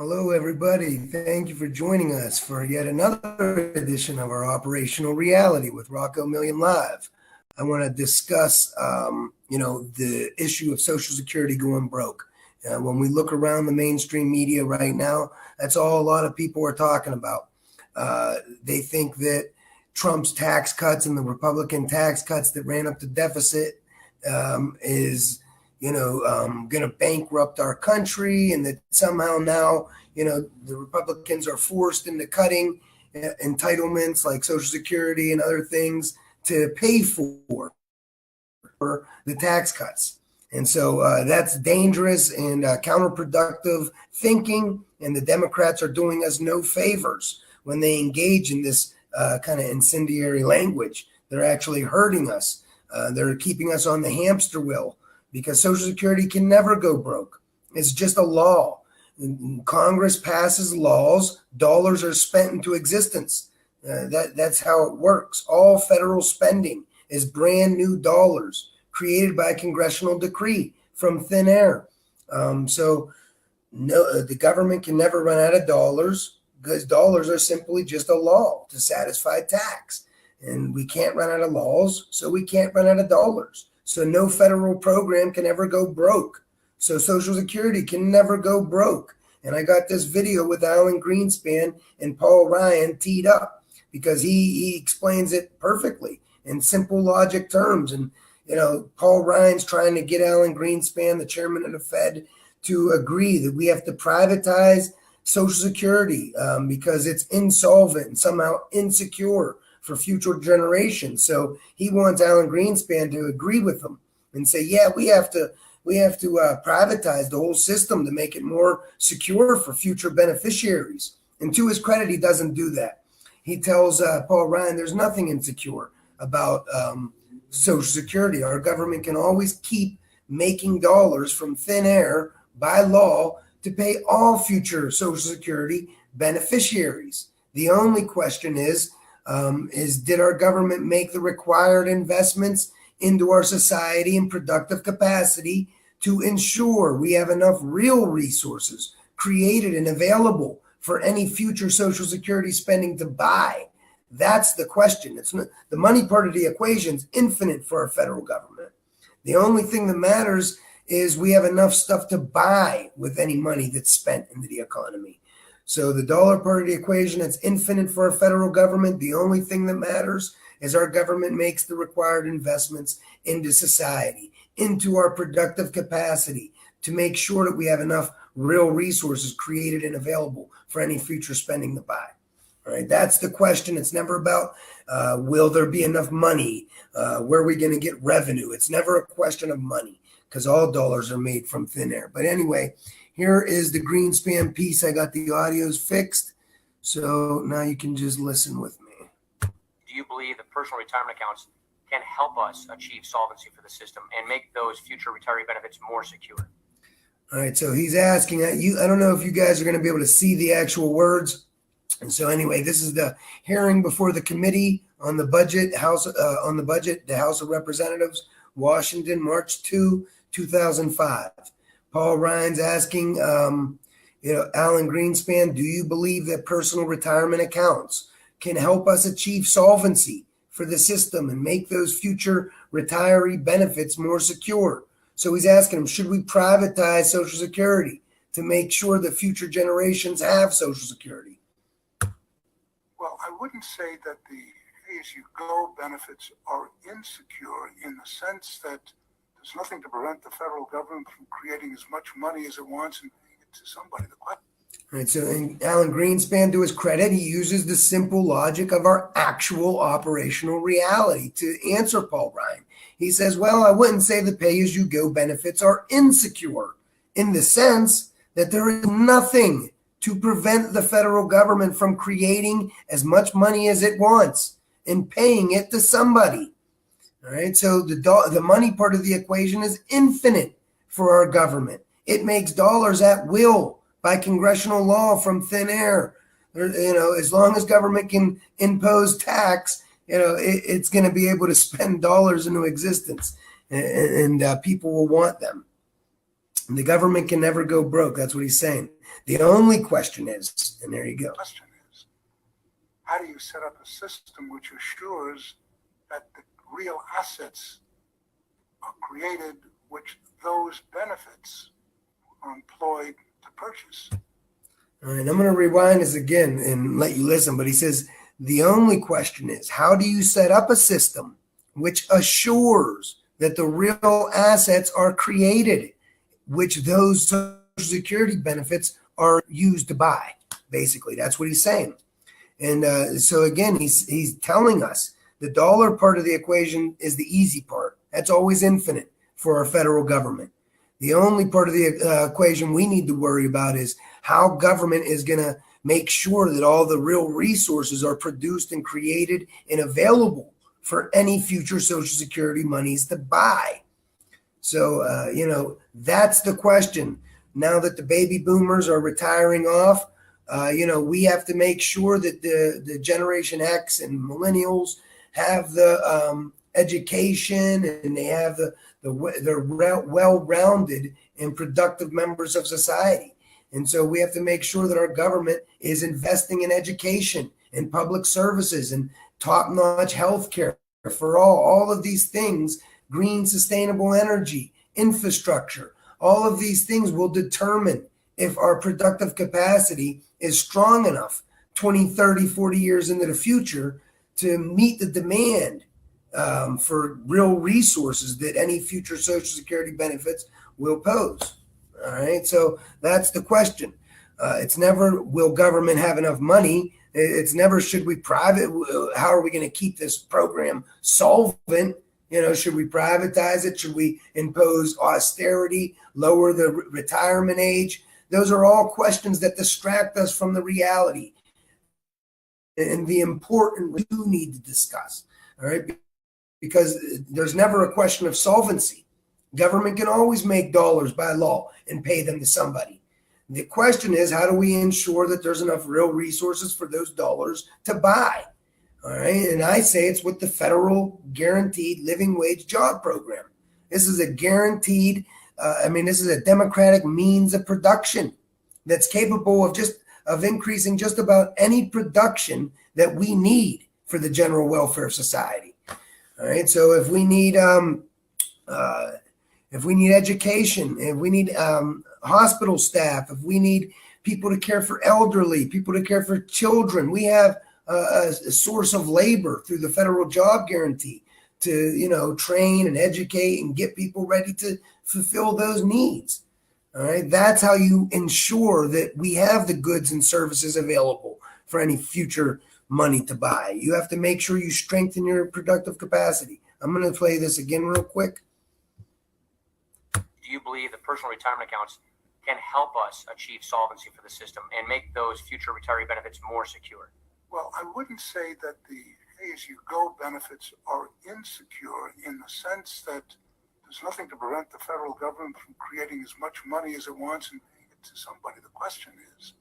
Hello, everybody. Thank you for joining us for yet another edition of our Operational Reality with Rocco Million Live. I want to discuss, the issue of Social Security going broke. When we look around the mainstream media right now, that's all a lot of people are talking about. They think that Trump's tax cuts and the Republican tax cuts that ran up the deficit is going to bankrupt our country, and that somehow now, the Republicans are forced into cutting entitlements like Social Security and other things to pay for the tax cuts. And so that's dangerous and counterproductive thinking, and the Democrats are doing us no favors when they engage in this kind of incendiary language. They're actually hurting us. They're keeping us on the hamster wheel, because Social Security can never go broke. It's just a law. Congress passes laws, dollars are spent into existence. That's how it works. All federal spending is brand new dollars created by congressional decree from thin air. So the government can never run out of dollars, because dollars are simply just a law to satisfy tax. And we can't run out of laws, so we can't run out of dollars. So no federal program can ever go broke. So Social Security can never go broke. And I got this video with Alan Greenspan and Paul Ryan teed up, because he explains it perfectly in simple logic terms. And, Paul Ryan's trying to get Alan Greenspan, the chairman of the Fed, to agree that we have to privatize Social Security because it's insolvent and somehow insecure for future generations. So he wants Alan Greenspan to agree with him and say, yeah, we have to privatize the whole system to make it more secure for future beneficiaries. And to his credit, he doesn't do that. He tells Paul Ryan there's nothing insecure about Social Security. Our government can always keep making dollars from thin air by law to pay all future Social Security beneficiaries. The only question is did our government make the required investments into our society and productive capacity to ensure we have enough real resources created and available for any future Social Security spending to buy? That's the question. It's not, the money part of the equation is infinite for our federal government. The only thing that matters is we have enough stuff to buy with any money that's spent into the economy. So the dollar part of the equation, it's infinite for our federal government. The only thing that matters is our government makes the required investments into society, into our productive capacity, to make sure that we have enough real resources created and available for any future spending to buy. All right, that's the question. It's never about will there be enough money? Where are we going to get revenue? It's never a question of money, because all dollars are made from thin air. But anyway, here is the Greenspan piece. I got the audios fixed, so now you can just listen with me. Do you believe that personal retirement accounts can help us achieve solvency for the system and make those future retiree benefits more secure? All right, so he's asking, I don't know if you guys are going to be able to see the actual words. And so anyway, this is the hearing before the committee on the budget, the House of Representatives, Washington, March 2, 2005. Paul Ryan's asking, Alan Greenspan, do you believe that personal retirement accounts can help us achieve solvency for the system and make those future retiree benefits more secure? So he's asking him, should we privatize Social Security to make sure that future generations have Social Security? Well, I wouldn't say that the pay-as-you-go benefits are insecure, in the sense that there's nothing to prevent the federal government from creating as much money as it wants and paying it to somebody. All right, so in Alan Greenspan, to his credit, he uses the simple logic of our actual operational reality to answer Paul Ryan. He says, well, I wouldn't say the pay-as-you-go benefits are insecure, in the sense that there is nothing to prevent the federal government from creating as much money as it wants and paying it to somebody. All right, so the money part of the equation is infinite for our government. It makes dollars at will by congressional law from thin air. As long as government can impose tax, it's going to be able to spend dollars into existence, and people will want them. And the government can never go broke. That's what he's saying. The only question is, and there you go. The question is, how do you set up a system which assures that the real assets are created, which those benefits are employed to purchase? All right, I'm going to rewind this again and let you listen, but he says, the only question is, how do you set up a system which assures that the real assets are created, which those Social Security benefits are used to buy? Basically, that's what he's saying. And so again, he's telling us the dollar part of the equation is the easy part. That's always infinite for our federal government. The only part of the equation we need to worry about is how government is going to make sure that all the real resources are produced and created and available for any future Social Security monies to buy. So, that's the question. Now that the baby boomers are retiring off, we have to make sure that the Generation X and millennials have the education and they have they're well-rounded and productive members of society. And so we have to make sure that our government is investing in education and public services and top-notch health care for all of these things, green sustainable energy, infrastructure. All of these things will determine if our productive capacity is strong enough 20, 30, 40 years into the future to meet the demand for real resources that any future Social Security benefits will pose. All right, so that's the question. It's never, will government have enough money? It's never, should we private? How are we going to keep this program solvent? Should we privatize it? Should we impose austerity, lower the retirement age? Those are all questions that distract us from the reality and the important we do need to discuss. All right, because there's never a question of solvency. Government can always make dollars by law and pay them to somebody. The question is, how do we ensure that there's enough real resources for those dollars to buy? All right. And I say it's with the federal guaranteed living wage job program. This is a guaranteed, this is a democratic means of production that's capable of increasing just about any production that we need for the general welfare of society. All right. So if we need education, if we need hospital staff, if we need people to care for elderly, people to care for children, we have a source of labor through the federal job guarantee to, train and educate and get people ready to fulfill those needs. All right. That's how you ensure that we have the goods and services available for any future money to buy. You have to make sure you strengthen your productive capacity. I'm going to play this again real quick. Do you believe that personal retirement accounts can help us achieve solvency for the system and make those future retiree benefits more secure? Well, I wouldn't say that the pay-as-you-go benefits are insecure in the sense that there's nothing to prevent the federal government from creating as much money as it wants and paying it to somebody. The question is,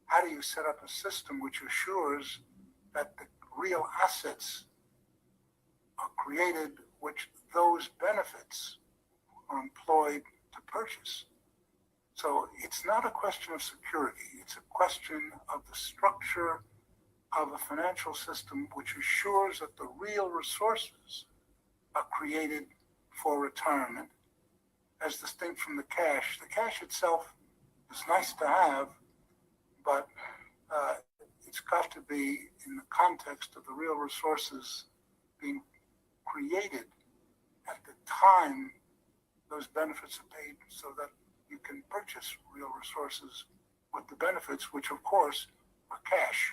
how do you set up a system which assures that the real assets are created, which those benefits are employed to purchase? So it's not a question of security. It's a question of the structure of a financial system which assures that the real resources are created for retirement as distinct from the cash. The cash itself is nice to have, but it's got to be in the context of the real resources being created at the time those benefits are paid, so that you can purchase real resources with the benefits, which of course are cash.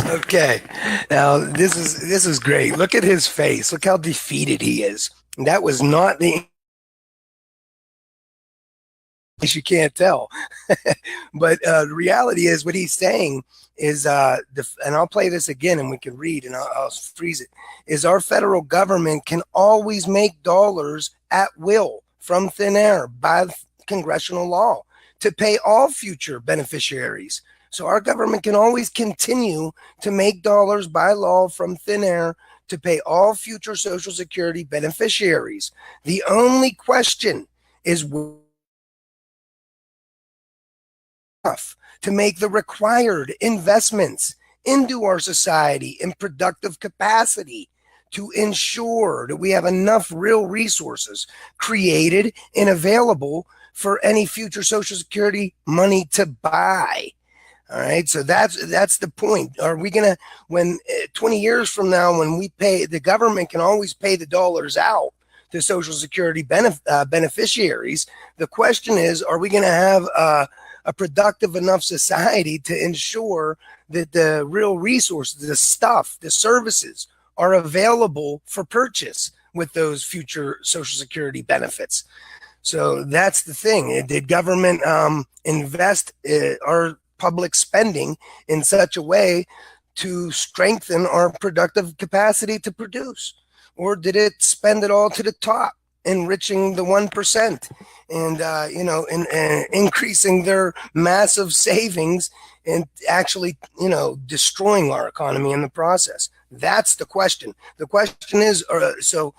Okay. Now this is great. Look at his face. Look how defeated he is. That was not the, you can't tell. But the reality is what he's saying is, and I'll play this again and we can read and I'll freeze it, is our federal government can always make dollars at will from thin air by congressional law to pay all future beneficiaries. So our government can always continue to make dollars by law from thin air to pay all future Social Security beneficiaries. The only question is to make the required investments into our society in productive capacity to ensure that we have enough real resources created and available for any future Social Security money to buy. All right, so that's the point. Are we gonna, when 20 years from now, when we pay, the government can always pay the dollars out to Social Security beneficiaries? The question is, are we gonna have a productive enough society to ensure that the real resources, the stuff, the services are available for purchase with those future Social Security benefits? So that's the thing. Did government invest our public spending in such a way to strengthen our productive capacity to produce? Or did it spend it all to the top, enriching the 1% and increasing their massive savings and actually, destroying our economy in the process? That's the question. The question is, so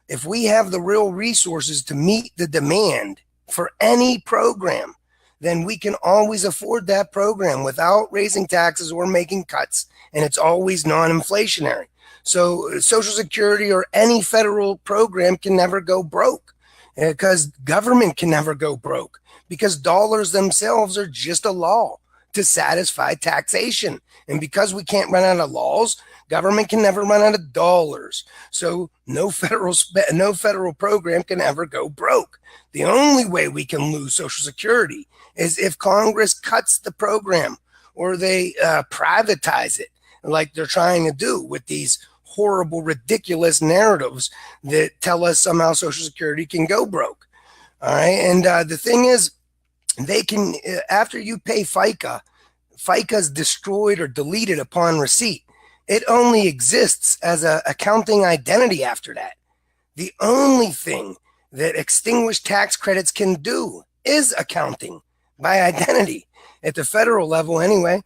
if we have the real resources to meet the demand for any program, then we can always afford that program without raising taxes or making cuts, and it's always non-inflationary. So Social Security or any federal program can never go broke, because government can never go broke, because dollars themselves are just a law to satisfy taxation. And because we can't run out of laws, government can never run out of dollars. So no federal program can ever go broke. The only way we can lose Social Security is if Congress cuts the program or they privatize it, like they're trying to do with these horrible, ridiculous narratives that tell us somehow Social Security can go broke. All right. And the thing is, they can, after you pay FICA, FICA's destroyed or deleted upon receipt. It only exists as an accounting identity after that. The only thing that extinguished tax credits can do is accounting by identity at the federal level anyway.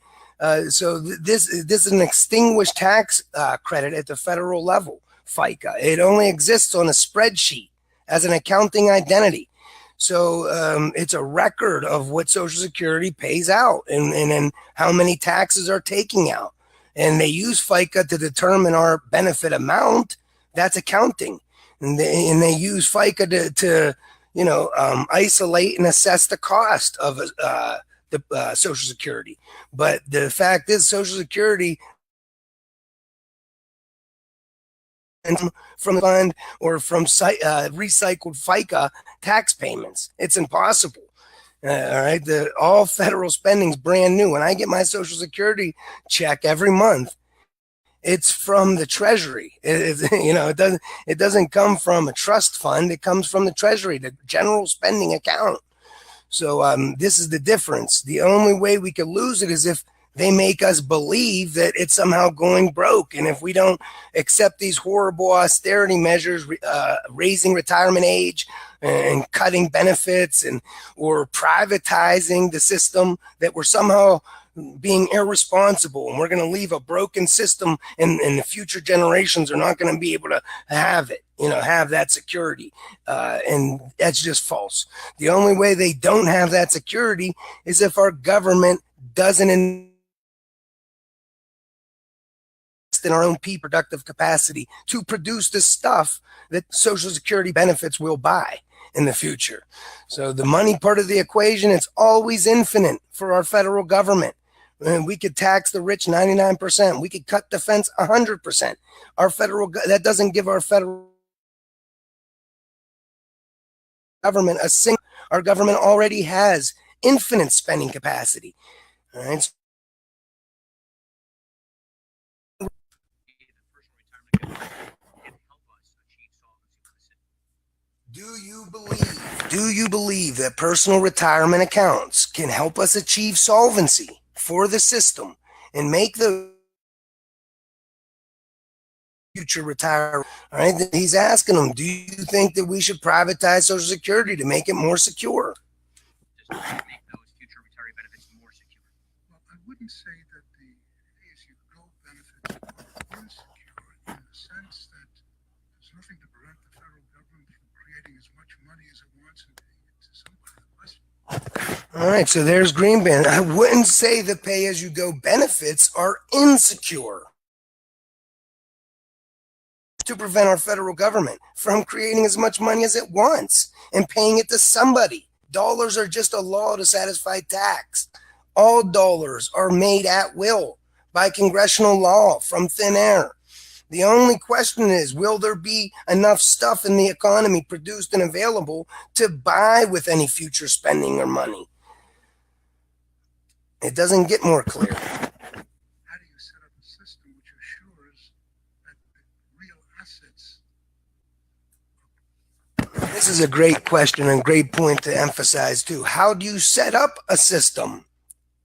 So this is an extinguished tax credit at the federal level, FICA. It only exists on a spreadsheet as an accounting identity. So it's a record of what Social Security pays out and how many taxes are taking out. And they use FICA to determine our benefit amount. That's accounting. And they use FICA to isolate and assess the cost of the Social Security. But the fact is, Social Security from the fund or from recycled FICA tax payments, it's impossible. All right, all federal spending is brand new. When I get my Social Security check every month, it's from the Treasury. It doesn't come from a trust fund. It comes from the Treasury, the general spending account. So this is the difference. The only way we could lose it is if they make us believe that it's somehow going broke. And if we don't accept these horrible austerity measures, raising retirement age and cutting benefits or privatizing the system, that we're somehow being irresponsible and we're going to leave a broken system and the future generations are not going to be able to have it, have that security. And that's just false. The only way they don't have that security is if our government doesn't invest in our own productive capacity to produce the stuff that Social Security benefits will buy in the future. So the money part of the equation, it's always infinite for our federal government. And we could tax the rich 99%. We could cut defense 100%. That doesn't give our federal government our government already has infinite spending capacity. All right. Do you believe that personal retirement accounts can help us achieve solvency for the system and make the future retire? All right. He's asking them, do you think that we should privatize Social Security to make it more secure? Make those future retiree benefits more secure. Well, I wouldn't say that the pay-as-you-go benefits are insecure in the sense that there's nothing to prevent the federal government from creating as much money as it wants and paying it to somebody. The question All right, so there's Greenband. I wouldn't say the pay-as-you-go benefits are insecure to prevent our federal government from creating as much money as it wants and paying it to somebody. Dollars are just a law to satisfy tax. All dollars are made at will by congressional law from thin air. The only question is, will there be enough stuff in the economy produced and available to buy with any future spending or money? It doesn't get more clear. How do you set up a system which assures that the real assets? This is a great question and great point to emphasize too. How do you set up a system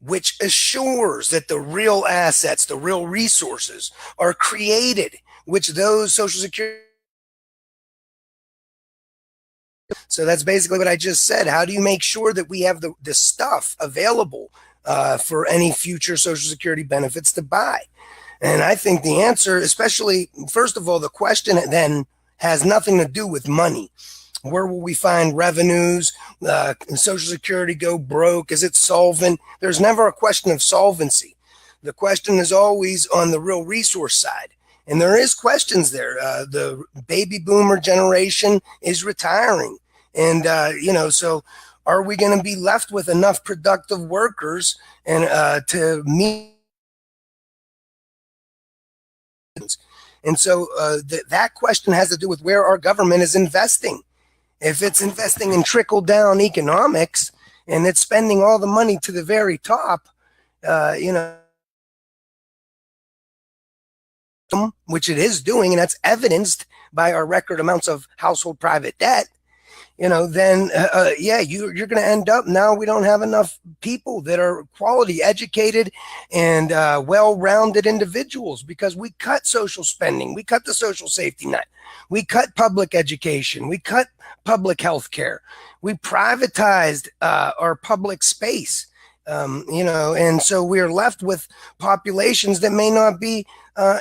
which assures that the real assets, the real resources are created, which those Social Security. So that's basically what I just said. How do you make sure that we have the stuff available for any future Social Security benefits to buy? And I think the answer, especially, first of all, the question then has nothing to do with money. Where will we find revenues? Social Security go broke? Is it solvent? There's never a question of solvency. The question is always on the real resource side. And there is questions there. The baby boomer generation is retiring. And, so are we going to be left with enough productive workers and to meet? And so that question has to do with where our government is investing. If it's investing in trickle down economics and it's spending all the money to the very top, which it is doing, and that's evidenced by our record amounts of household private debt, then you're going to end up now. We don't have enough people that are quality educated and well-rounded individuals because we cut social spending. We cut the social safety net. We cut public education. We cut public health care. We privatized our public space. And so we're left with populations that may not be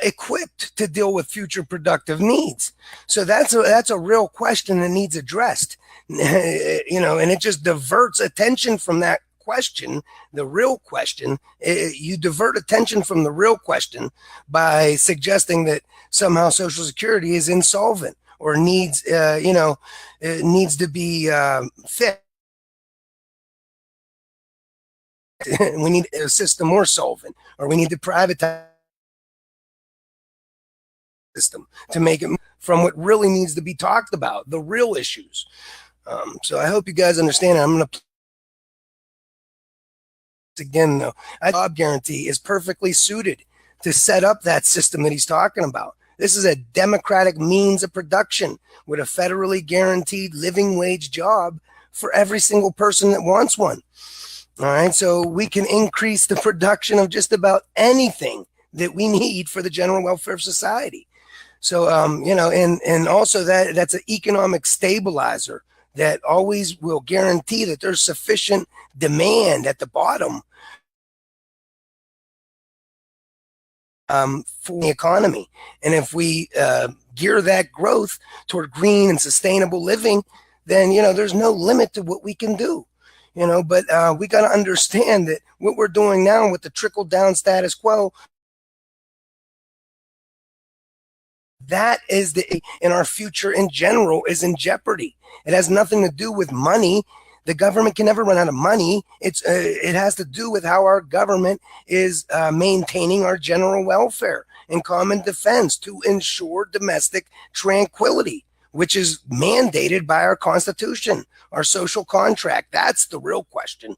equipped to deal with future productive needs. So that's a real question that needs addressed. And it just diverts attention from that question, the real question. You divert attention from the real question by suggesting that somehow Social Security is insolvent or needs to be fixed. We need a system more solvent, or we need to privatize the system to make it from what really needs to be talked about, the real issues. So I hope you guys understand. I'm going to again, though, a job guarantee is perfectly suited to set up that system that he's talking about. This is a democratic means of production with a federally guaranteed living wage job for every single person that wants one. All right, so we can increase the production of just about anything that we need for the general welfare of society. So, and also that's an economic stabilizer that always will guarantee that there's sufficient demand at the bottom for the economy. And if we gear that growth toward green and sustainable living, then, there's no limit to what we can do. But we got to understand that what we're doing now with the trickle down status quo, that is in our future in general is in jeopardy. It has nothing to do with money. The government can never run out of money. It has to do with how our government is maintaining our general welfare and common defense to ensure domestic tranquility, which is mandated by our Constitution, our social contract. That's the real question.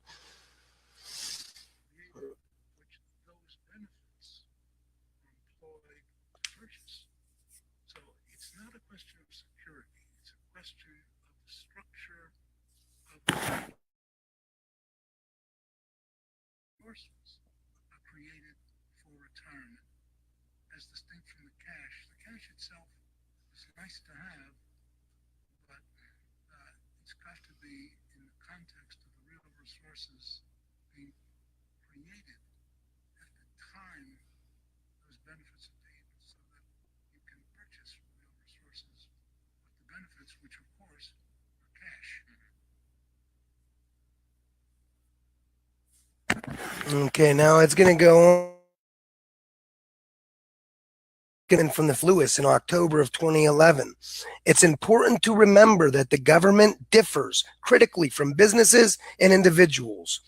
So it's not a question of security. It's a question of the structure of resources are created for retirement as distinct from the cash. The cash itself is nice to have, but it's got to be in the context of the real resources being created at the time those benefits are paid, so that you can purchase real resources with the benefits, which of course are cash. Okay, now it's going to go on from the Lewis in October of 2011. It's important to remember that the government differs critically from businesses and individuals.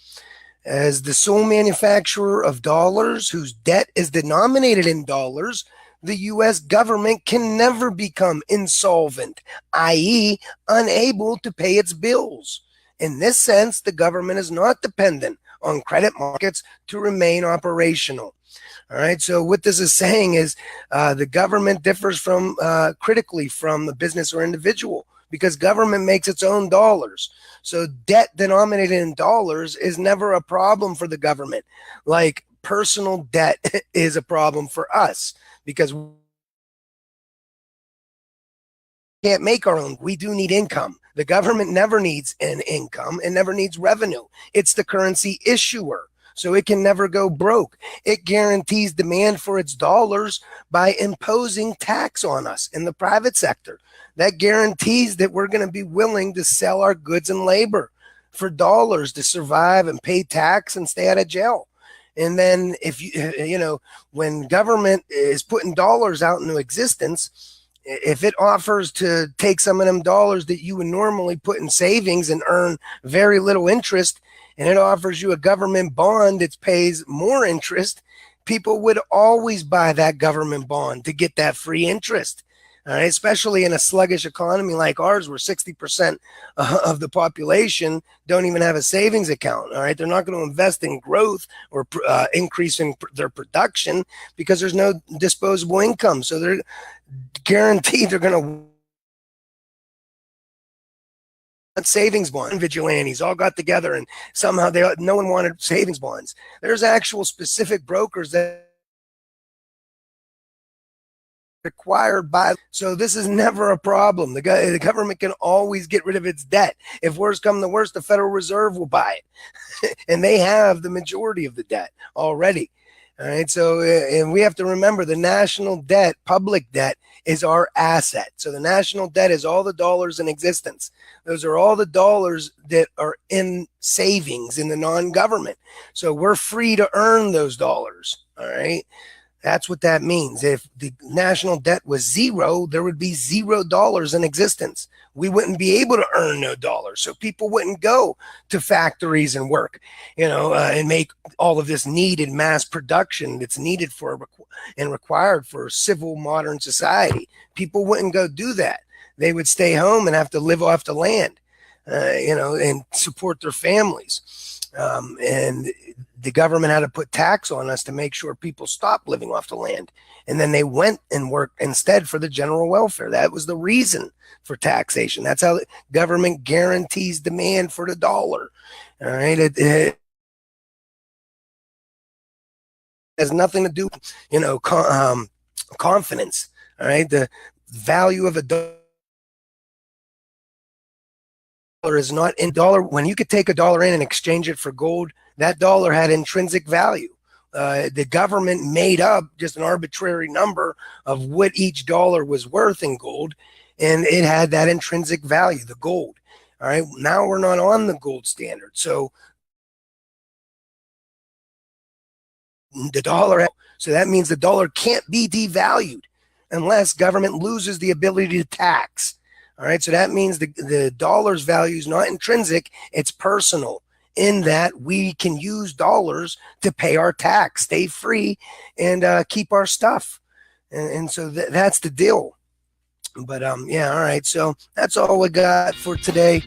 As the sole manufacturer of dollars whose debt is denominated in dollars, the U.S. government can never become insolvent, i.e., unable to pay its bills. In this sense, the government is not dependent on credit markets to remain operational. All right. So what this is saying is the government differs from critically from the business or individual because government makes its own dollars. So debt denominated in dollars is never a problem for the government. Like personal debt is a problem for us because we can't make our own. We do need income. The government never needs an income and never needs revenue. It's the currency issuer. So it can never go broke. It guarantees demand for its dollars by imposing tax on us in the private sector. That guarantees that we're going to be willing to sell our goods and labor for dollars to survive and pay tax and stay out of jail. And then if when government is putting dollars out into existence, if it offers to take some of them dollars that you would normally put in savings and earn very little interest, and it offers you a government bond that pays more interest, people would always buy that government bond to get that free interest. All right, especially in a sluggish economy like ours, where 60% of the population don't even have a savings account. All right, they're not going to invest in growth or increasing their production because there's no disposable income. So they're guaranteed they're going to savings bond. Vigilantes all got together and somehow no one wanted savings bonds. There's actual specific brokers that required by. So this is never a problem. The government can always get rid of its debt. If worse come to worse, the Federal Reserve will buy it. And they have the majority of the debt already. All right. So, and we have to remember the national debt, public debt, is our asset. So the national debt is all the dollars in existence. Those are all the dollars that are in savings in the non-government. So we're free to earn those dollars. All right. That's what that means. If the national debt was zero, there would be $0 in existence. We wouldn't be able to earn no dollars. So people wouldn't go to factories and work, and make all of this needed mass production that's needed for and required for civil modern society. People wouldn't go do that. They would stay home and have to live off the land, and support their families. And the government had to put tax on us to make sure people stopped living off the land. And then they went and worked instead for the general welfare. That was the reason for taxation. That's how the government guarantees demand for the dollar. All right. It has nothing to do, confidence. All right. The value of a dollar is not in dollar. When you could take a dollar in and exchange it for gold, that dollar had intrinsic value. The government made up just an arbitrary number of what each dollar was worth in gold, and it had that intrinsic value, the gold. All right. Now we're not on the gold standard. So the dollar, so that means the dollar can't be devalued unless government loses the ability to tax. All right. So that means the dollar's value is not intrinsic, it's personal, in that we can use dollars to pay our tax, stay free, and keep our stuff. And so that's the deal. But yeah, all right. So that's all we got for today.